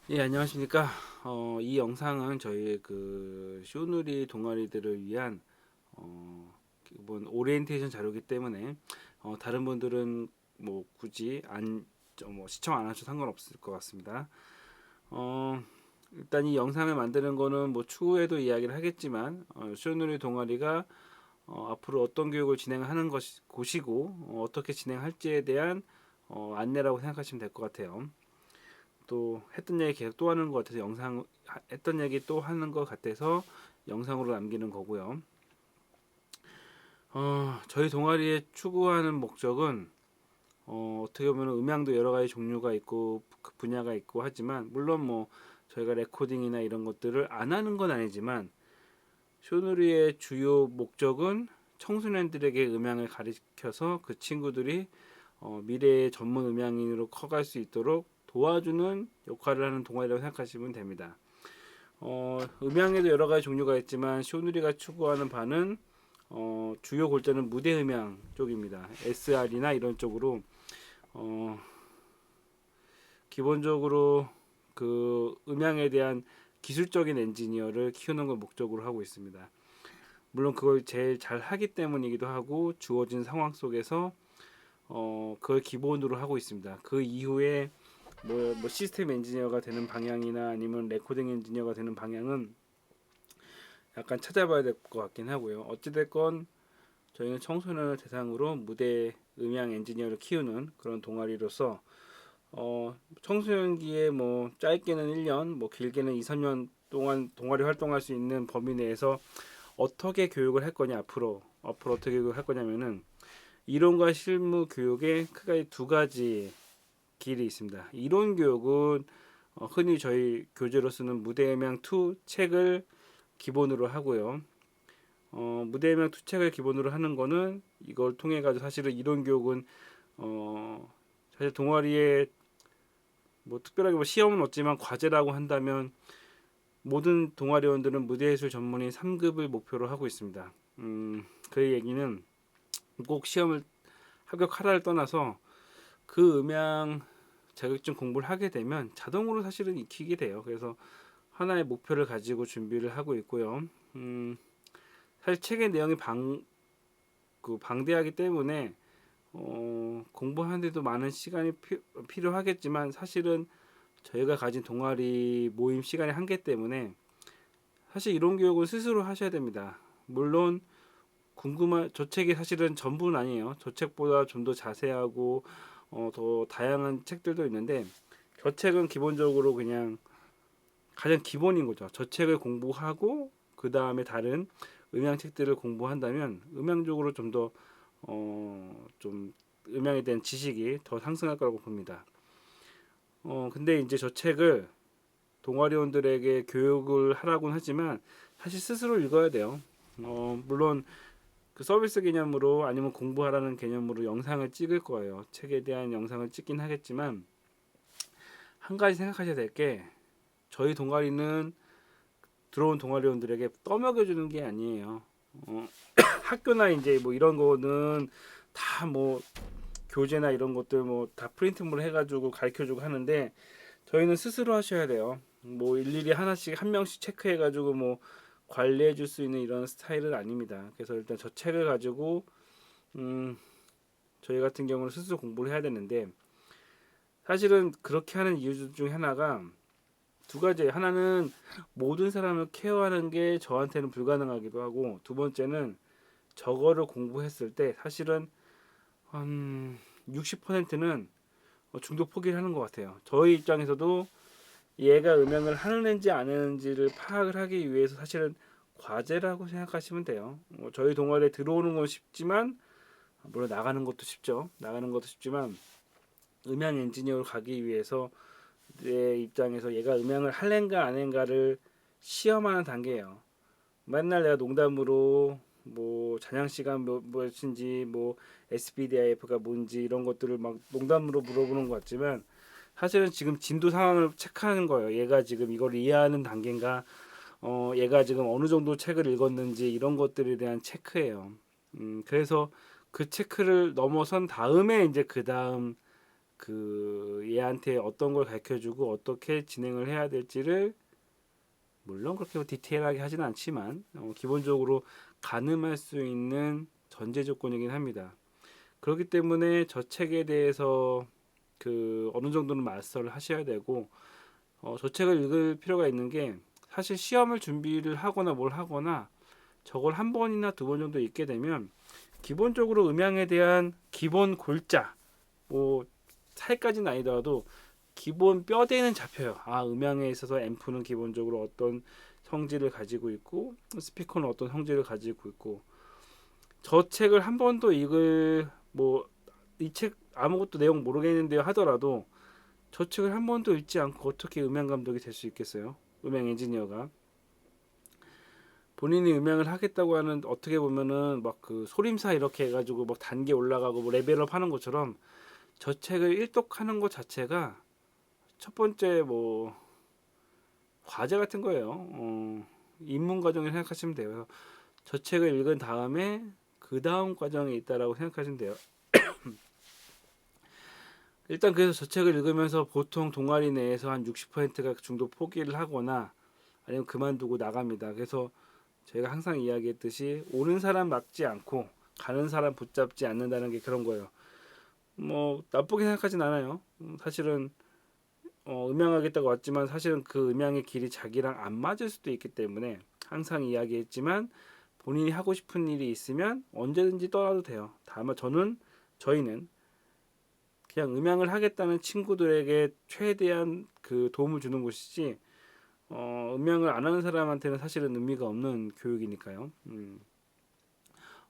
예, 안녕하십니까. 이 영상은 저희 쇼누리 동아리들을 위한 기본 오리엔테이션 자료이기 때문에 다른 분들은 뭐 굳이 시청 안 하셔도 상관없을 것 같습니다. 어, 일단 이 영상을 만드는 거는 뭐 추후에도 이야기를 하겠지만 쇼누리 동아리가 앞으로 어떤 교육을 진행하는 곳이고 어떻게 진행할지에 대한 안내라고 생각하시면 될 것 같아요. 또 했던 얘기 계속 또 하는 것 같아서 했던 얘기 또 하는 것 같아서 영상으로 남기는 거고요. 저희 동아리의 추구하는 목적은 어떻게 보면 음향도 여러 가지 종류가 있고 그 분야가 있고 하지만 물론 뭐 저희가 레코딩이나 이런 것들을 안 하는 건 아니지만 쇼누리의 주요 목적은 청소년들에게 음향을 가르쳐서 그 친구들이 미래의 전문 음향인으로 커갈 수 있도록 도와주는 역할을 하는 동아리라고 생각하시면 됩니다. 음향에도 여러 가지 종류가 있지만 쇼누리가 추구하는 바는 주요 골자는 무대 음향 쪽입니다. SR이나 이런 쪽으로 어, 기본적으로 그 음향에 대한 기술적인 엔지니어를 키우는 걸 목적으로 하고 있습니다. 물론 그걸 제일 잘 하기 때문이기도 하고 주어진 상황 속에서 그걸 기본으로 하고 있습니다. 그 이후에 뭐 시스템 엔지니어가 되는 방향이나 아니면 레코딩 엔지니어가 되는 방향은 약간 찾아봐야 될 것 같긴 하고요. 어찌됐건 저희는 청소년을 대상으로 무대 음향 엔지니어를 키우는 그런 동아리로서 청소년기에 뭐 짧게는 1년, 뭐 길게는 2, 3년 동안 동아리 활동할 수 있는 범위 내에서 어떻게 교육을 할 거냐 앞으로 어떻게 교육을 할 거냐면은 이론과 실무 교육에 크게 두 가지 길이 있습니다. 이론 교육은 흔히 저희 교재로 쓰는 무대음향 2 책을 기본으로 하고요. 무대음향 2 책을 기본으로 하는 거는 이걸 통해 가지고 사실은 이론 교육은 사실 동아리에 뭐 특별하게 뭐 시험은 없지만 과제라고 한다면 모든 동아리원들은 무대예술 전문의 3급을 목표로 하고 있습니다. 그 얘기는 꼭 시험을 합격하라를 떠나서 그 음향 자격증 공부를 하게 되면 자동으로 사실은 익히게 돼요. 그래서 하나의 목표를 가지고 준비를 하고 있고요. 사실 책의 내용이 방대하기 때문에 공부하는데도 많은 시간이 필요하겠지만 사실은 저희가 가진 동아리 모임 시간의 한계 때문에 사실 이론 교육은 스스로 하셔야 됩니다. 물론 궁금한 저 책이 사실은 전부는 아니에요. 저 책보다 좀 더 자세하고 더 다양한 책들도 있는데 저 책은 기본적으로 그냥 가장 기본인 거죠. 저 책을 공부하고 그 다음에 다른 음향 책들을 공부한다면 음향적으로 좀 음향에 대한 지식이 더 상승할 거라고 봅니다. 근데 이제 저 책을 동아리원들에게 교육을 하라고는 하지만 사실 스스로 읽어야 돼요. 물론 그 서비스 개념으로 아니면 공부하라는 개념으로 영상을 찍을 거예요. 책에 대한 영상을 찍긴 하겠지만 한 가지 생각하셔야 될 게 저희 동아리는 들어온 동아리원들에게 떠먹여주는 게 아니에요. 학교나 이제 뭐 이런 거는 다 뭐 교재나 이런 것들 뭐 다 프린트물 해가지고 가르쳐주고 하는데 저희는 스스로 하셔야 돼요. 뭐 일일이 하나씩 한 명씩 체크해가지고 뭐 관리해줄 수 있는 이런 스타일은 아닙니다. 그래서 일단 저 책을 가지고 음, 저희 같은 경우는 스스로 공부를 해야 되는데 사실은 그렇게 하는 이유 중에 하나가 두 가지예요. 하나는 모든 사람을 케어하는 게 저한테는 불가능하기도 하고 두 번째는 저거를 공부했을 때 사실은 한 60%는 중도 포기를 하는 것 같아요. 저희 입장에서도 얘가 음향을 하는지 안 하는지를 파악을 하기 위해서 사실은 과제라고 생각하시면 돼요. 저희 동아리에 들어오는 건 쉽지만 물론 나가는 것도 쉽죠. 나가는 것도 쉽지만 음향 엔지니어로 가기 위해서 내 입장에서 얘가 음향을 할랜가 안 할랜가를 시험하는 단계예요. 맨날 내가 농담으로 뭐 잔향 시간 무엇인지 뭐 SPDIF가 뭔지 이런 것들을 막 농담으로 물어보는 것 같지만 사실은 지금 진도 상황을 체크하는 거예요. 얘가 지금 이걸 이해하는 단계인가, 얘가 지금 어느 정도 책을 읽었는지 이런 것들에 대한 체크예요. 그래서 그 체크를 넘어선 다음에 이제 그 다음 그 얘한테 어떤 걸 가르쳐주고 어떻게 진행을 해야 될지를 물론 그렇게 디테일하게 하지는 않지만 기본적으로 가늠할 수 있는 전제 조건이긴 합니다. 그렇기 때문에 저 책에 대해서 그 어느 정도는 마스터를 하셔야 되고 저 책을 읽을 필요가 있는 게 사실 시험을 준비를 하거나 뭘 하거나 저걸 한 번이나 두 번 정도 읽게 되면 기본적으로 음향에 대한 기본 골자 뭐 살까지는 아니더라도 기본 뼈대는 잡혀요. 아, 음향에 있어서 앰프는 기본적으로 어떤 성질을 가지고 있고 스피커는 어떤 성질을 가지고 있고 저 책을 한 번도 읽을 뭐 이 책 아무것도 내용 모르겠는데요 하더라도 저 책을 한 번도 읽지 않고 어떻게 음향 감독이 될 수 있겠어요? 음향 엔지니어가 본인이 음향을 하겠다고 하는 어떻게 보면은 막 그 소림사 이렇게 해가지고 막 단계 올라가고 뭐 레벨업 하는 것처럼 저 책을 일독하는 것 자체가 첫 번째 뭐 과제 같은 거예요. 입문 과정을 생각하시면 돼요. 저 책을 읽은 다음에 그 다음 과정이 있다라고 생각하시면 돼요. 일단 그래서 저 책을 읽으면서 보통 동아리 내에서 한 60%가 중도 포기를 하거나 아니면 그만두고 나갑니다. 그래서 제가 항상 이야기했듯이 오는 사람 막지 않고 가는 사람 붙잡지 않는다는 게 그런 거예요. 뭐 나쁘게 생각하진 않아요. 사실은 음향하겠다고 왔지만 사실은 그 음향의 길이 자기랑 안 맞을 수도 있기 때문에 항상 이야기했지만 본인이 하고 싶은 일이 있으면 언제든지 떠나도 돼요. 다만 저희는 그냥 음향을 하겠다는 친구들에게 최대한 그 도움을 주는 곳이지 음향을 안 하는 사람한테는 사실은 의미가 없는 교육이니까요.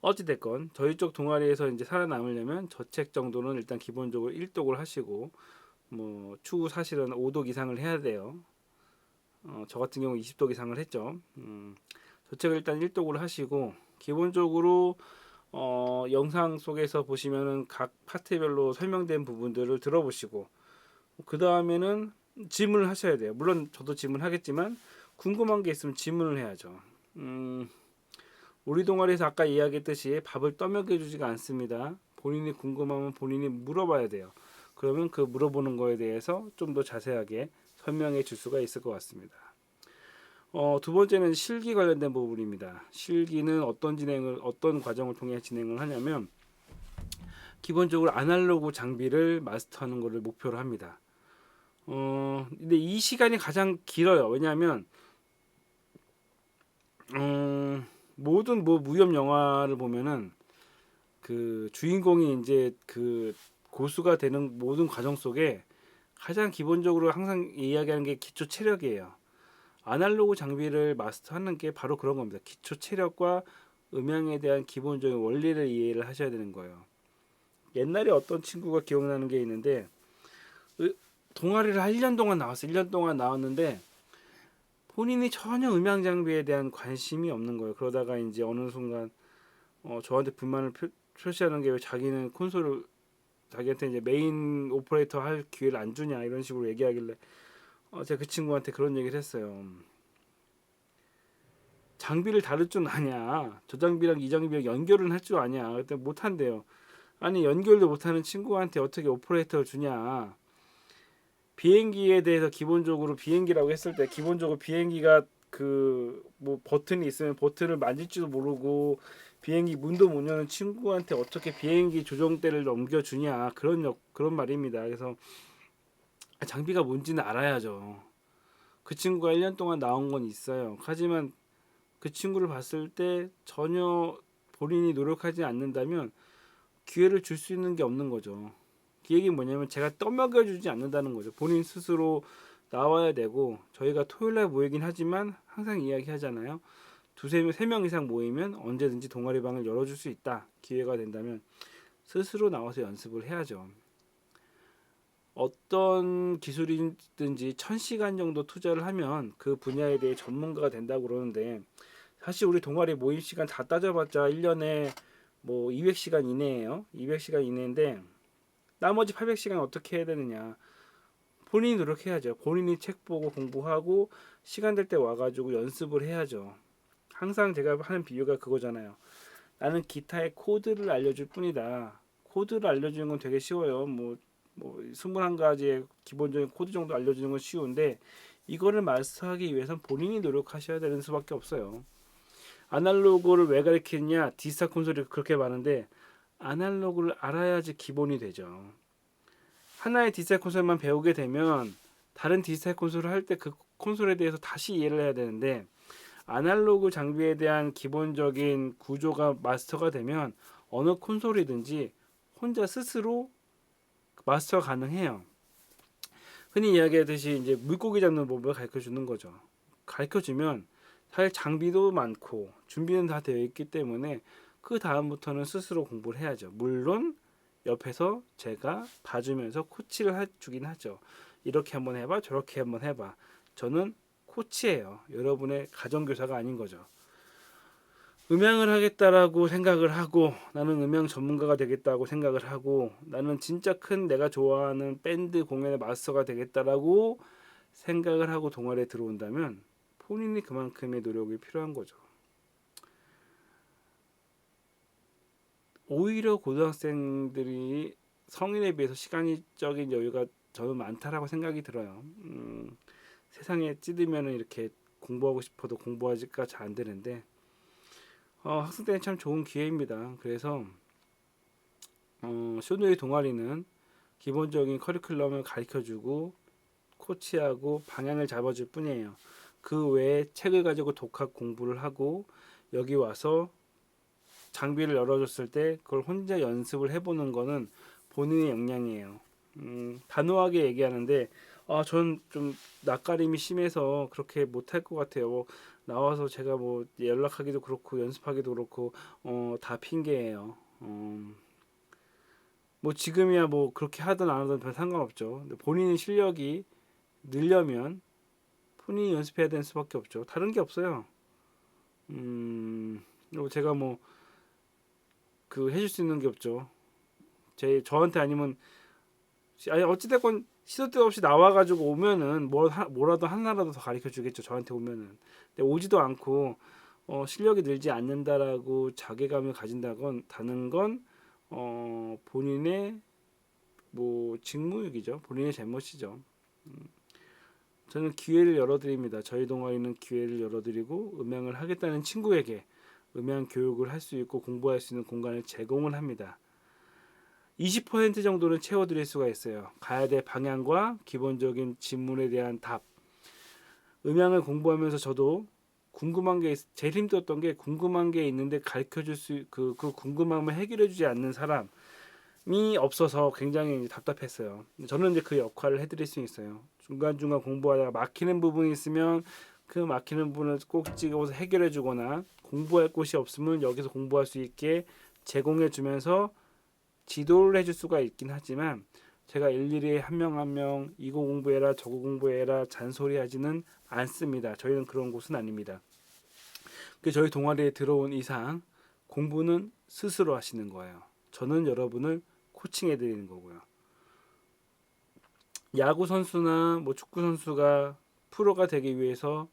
어찌됐건 저희 쪽 동아리에서 이제 살아남으려면 저 책 정도는 일단 기본적으로 1독을 하시고 뭐 추후 사실은 5독 이상을 해야 돼요. 저 같은 경우 20독 이상을 했죠. 저 책을 일단 1독을 하시고 기본적으로 영상 속에서 보시면은 각 파트별로 설명된 부분들을 들어보시고 그 다음에는 질문을 하셔야 돼요. 물론 저도 질문하겠지만 궁금한 게 있으면 질문을 해야죠. 우리 동아리에서 아까 이야기했듯이 밥을 떠먹여 주지가 않습니다. 본인이 궁금하면 본인이 물어봐야 돼요. 그러면 그 물어보는 거에 대해서 좀 더 자세하게 설명해 줄 수가 있을 것 같습니다. 두 번째는 실기 관련된 부분입니다. 실기는 어떤 과정을 통해 진행을 하냐면 기본적으로 아날로그 장비를 마스터하는 것을 목표로 합니다. 근데 이 시간이 가장 길어요. 왜냐하면 모든 뭐 무협 영화를 보면은 그 주인공이 이제 그 고수가 되는 모든 과정 속에 가장 기본적으로 항상 이야기하는 게 기초 체력이에요. 아날로그 장비를 마스터하는 게 바로 그런 겁니다. 기초 체력과 음향에 대한 기본적인 원리를 이해를 하셔야 되는 거예요. 옛날에 어떤 친구가 기억나는 게 있는데 동아리를 1년 동안 나왔어요. 1년 동안 나왔는데 본인이 전혀 음향 장비에 대한 관심이 없는 거예요. 그러다가 이제 어느 순간 저한테 불만을 표시하는 게 왜 자기는 콘솔을 자기한테 이제 메인 오퍼레이터 할 기회를 안 주냐 이런 식으로 얘기하길래 제가 그 친구한테 그런 얘기를 했어요. 장비를 다룰 줄 아냐? 저 장비랑 이 장비랑 연결은 할 줄 아냐? 그때 못 한대요. 아니 연결도 못하는 친구한테 어떻게 오퍼레이터를 주냐? 비행기에 대해서 기본적으로 비행기라고 했을 때 기본적으로 비행기가 그 뭐 버튼이 있으면 버튼을 만질지도 모르고 비행기 문도 못 여는 친구한테 어떻게 비행기 조종대를 넘겨주냐 그런 말입니다. 그래서 장비가 뭔지는 알아야죠. 그 친구가 1년 동안 나온 건 있어요. 하지만 그 친구를 봤을 때 전혀 본인이 노력하지 않는다면 기회를 줄 수 있는 게 없는 거죠. 그 얘기는 뭐냐면 제가 떠먹여주지 않는다는 거죠. 본인 스스로 나와야 되고 저희가 토요일날 모이긴 하지만 항상 이야기하잖아요. 세 명 이상 모이면 언제든지 동아리방을 열어줄 수 있다. 기회가 된다면 스스로 나와서 연습을 해야죠. 어떤 기술이든지 1000시간 정도 투자를 하면 그 분야에 대해 전문가가 된다고 그러는데 사실 우리 동아리 모임 시간 다 따져봤자 1년에 뭐 200시간 이내예요. 200시간 이내인데 나머지 800시간 어떻게 해야 되느냐. 본인이 노력해야죠. 본인이 책 보고 공부하고 시간 될 때 와가지고 연습을 해야죠. 항상 제가 하는 비유가 그거잖아요. 나는 기타의 코드를 알려줄 뿐이다. 코드를 알려주는 건 되게 쉬워요. 뭐 뭐 21가지의 기본적인 코드 정도 알려주는 건 쉬운데 이거를 마스터하기 위해선 본인이 노력하셔야 되는 수밖에 없어요. 아날로그를 왜 가르치느냐? 디지털 콘솔이 그렇게 많은데 아날로그를 알아야지 기본이 되죠. 하나의 디지털 콘솔만 배우게 되면 다른 디지털 콘솔을 할 때 그 콘솔에 대해서 다시 이해를 해야 되는데 아날로그 장비에 대한 기본적인 구조가 마스터가 되면 어느 콘솔이든지 혼자 스스로 마스터가 가능해요. 흔히 이야기하듯이 이제 물고기 잡는 법을 가르쳐 주는 거죠. 가르쳐 주면 사실 장비도 많고 준비는 다 되어 있기 때문에 그 다음부터는 스스로 공부를 해야죠. 물론 옆에서 제가 봐주면서 코치를 해주긴 하죠. 이렇게 한번 해봐, 저렇게 한번 해봐. 저는 코치예요. 여러분의 가정교사가 아닌 거죠. 음향을 하겠다라고 생각을 하고 나는 음향 전문가가 되겠다고 생각을 하고 나는 진짜 큰 내가 좋아하는 밴드 공연의 마스터가 되겠다라고 생각을 하고 동아리에 들어온다면 본인이 그만큼의 노력이 필요한 거죠. 오히려 고등학생들이 성인에 비해서 시간적인 여유가 저는 많다라고 생각이 들어요. 세상에 찌들면은 이렇게 공부하고 싶어도 공부하기가 잘 안 되는데 학생 때는 참 좋은 기회입니다. 그래서 쇼누의 동아리는 기본적인 커리큘럼을 가르쳐주고 코치하고 방향을 잡아줄 뿐이에요. 그 외에 책을 가지고 독학 공부를 하고 여기 와서 장비를 열어줬을 때 그걸 혼자 연습을 해보는 거는 본인의 역량이에요. 단호하게 얘기하는데 전 좀 낯가림이 심해서 그렇게 못할 것 같아요. 나와서 제가 뭐 연락하기도 그렇고 연습하기도 그렇고 다 핑계예요. 뭐 지금이야 뭐 그렇게 하든 안 하든 별 상관없죠. 근데 본인의 실력이 늘려면 본인이 연습해야 되는 수밖에 없죠. 다른 게 없어요. 그리고 제가 뭐 그 해줄 수 있는 게 없죠. 저한테 아니면 아니 어찌됐건 시도 때 없이 나와가지고 오면은 뭐라도 하나라도 더 가르쳐 주겠죠. 저한테 오면은. 근데 오지도 않고 실력이 늘지 않는다라고 자괴감을 가진다건 다는 건 본인의 뭐 직무유기죠. 본인의 잘못이죠. 저는 기회를 열어드립니다. 저희 동아리는 기회를 열어드리고 음향을 하겠다는 친구에게 음향 교육을 할 수 있고 공부할 수 있는 공간을 제공을 합니다. 20% 정도는 채워드릴 수가 있어요. 가야 될 방향과 기본적인 질문에 대한 답. 음향을 공부하면서 저도 궁금한 게 제일 힘들었던 게 궁금한 게 있는데 가르쳐줄 그 궁금함을 해결해주지 않는 사람이 없어서 굉장히 답답했어요. 저는 이제 그 역할을 해드릴 수 있어요. 중간중간 공부하다가 막히는 부분이 있으면 그 막히는 부분을 꼭 찍어서 해결해주거나 공부할 곳이 없으면 여기서 공부할 수 있게 제공해주면서 지도를 해줄 수가 있긴 하지만 제가 일일이 한 명 한 명 이거 공부해라 저거 공부해라 잔소리하지는 않습니다. 저희는 그런 곳은 아닙니다. 저희 동아리에 들어온 이상 공부는 스스로 하시는 거예요. 저는 여러분을 코칭해 드리는 거고요. 야구 선수나 뭐 축구 선수가 프로가 되기 위해서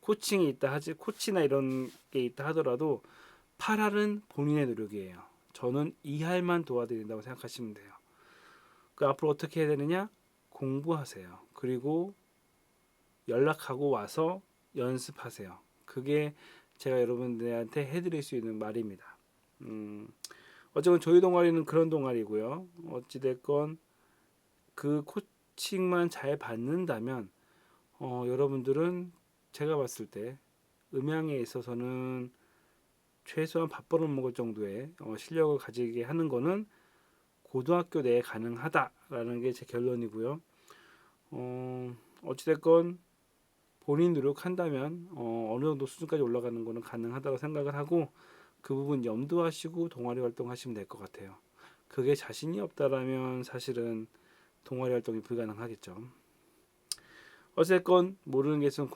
코칭이 있다 하지 코치나 이런 게 있다 하더라도 8할은 본인의 노력이에요. 저는 2할만 도와드린다고 생각하시면 돼요. 그 앞으로 어떻게 해야 되느냐? 공부하세요. 그리고 연락하고 와서 연습하세요. 그게 제가 여러분들한테 해드릴 수 있는 말입니다. 어쨌든 저희 동아리는 그런 동아리고요. 어찌됐건 그 코칭만 잘 받는다면 여러분들은 제가 봤을 때 음향에 있어서는 최소한 밥 벌어먹을 정도의 실력을 가지게 하는 거는 고등학교 내에 가능하다라는 게 제 결론이고요. 어찌됐건 본인 노력한다면 어느 정도 수준까지 올라가는 거는 가능하다고 생각을 하고 그 부분 염두하시고 동아리 활동하시면 될 것 같아요. 그게 자신이 없다라면 사실은 동아리 활동이 불가능하겠죠. 어쨌건 모르는 게 있으면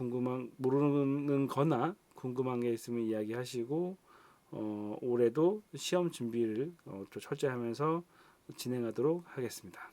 모르는 거나 궁금한 게 있으면 이야기하시고 올해도 시험 준비를 좀 철저히 하면서 진행하도록 하겠습니다.